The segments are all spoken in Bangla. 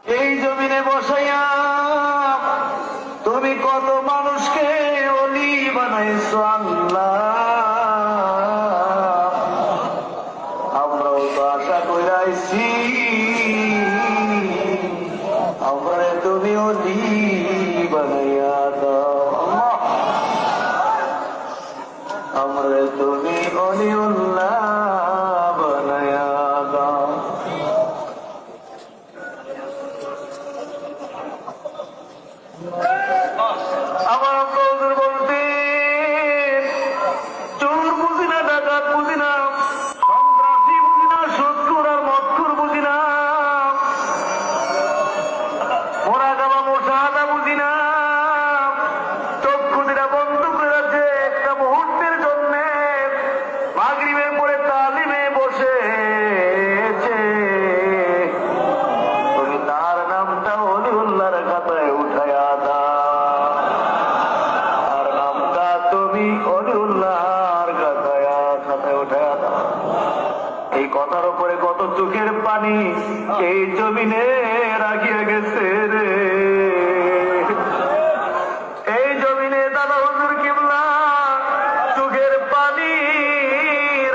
এই জমিনে বসাইয়া তুমি কত মানুষকে অলি বানাইছো আল্লাহ। আমরাও তো আশা করে আইছি আমরা তুমি অলি বানাইয়া দাও, আমরা তুমি অলিউল্লাহ বানাইয়া দাও। আমার কৌদুর বলতে চোর বুঝি না, ডাকাত বুঝি না, সন্ত্রাসী বুঝি না, শত্রুর আর মৎখুর বুঝি না, মোরা গামা মোশাহাদা বুঝি না। চক্ষু দিরা বন্ধ করে আছে একটা মুহূর্তের জন্য মাগরিবের পরে তালিমে বসেছে, তুমি তার নামটা অলিউল্লাহর খাতায় উঠায়া দাও, তার নামটা তুমি অলিউল্লাহর খাতায় উঠায়া দাও। এই কথার উপরে কত চোখের পানি এই জমিনে রাখিয়া গেছে রে। এই জমিনে দাদা হুজুর কিবলা চোখের পানি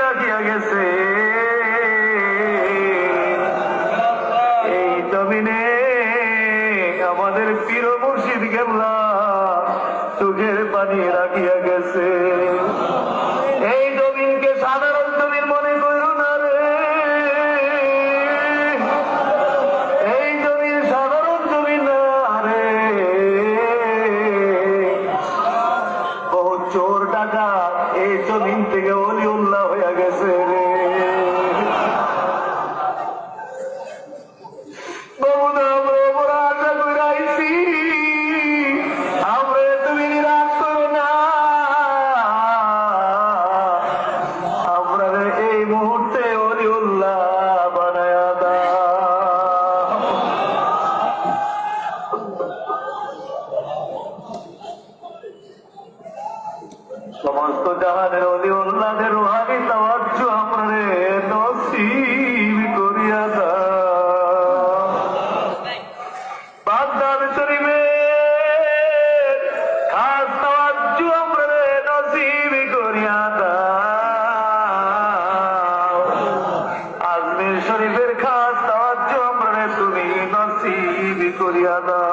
রাখিয়া গেছে। এই জমিনে আমাদের পীর মুর্শিদ কিবলা চোখের পানি রাখিয়া গেছে। এই জমিনকে সাধারণ জমিন মনে করো না রে, এই জমিন সাধারণ জমিন না রে। বহু চোর টাকা এই জমিন থেকে অলিউল্লাহ হয়ে গেছে রে। বহুদা আমরা বড় আশা করে আইছি, আমরা তুমি নিরাশ করো না, আমরা এই মুহূর্তে অলিউল্লাহ বানায়া দাও। সমস্ত জাহানের অলিউল্লাহদের রুহানি তাওয়াজ্জু আমরা নসিব করিয়া দাও। বাগদাদ শরীফের খাস তাওয়াজ্জু আমরা নসিব করিয়া দাও। আজমির শরীফের খাস তাওয়াজ্জু আমরা তুমি নসিব করিয়া দাও।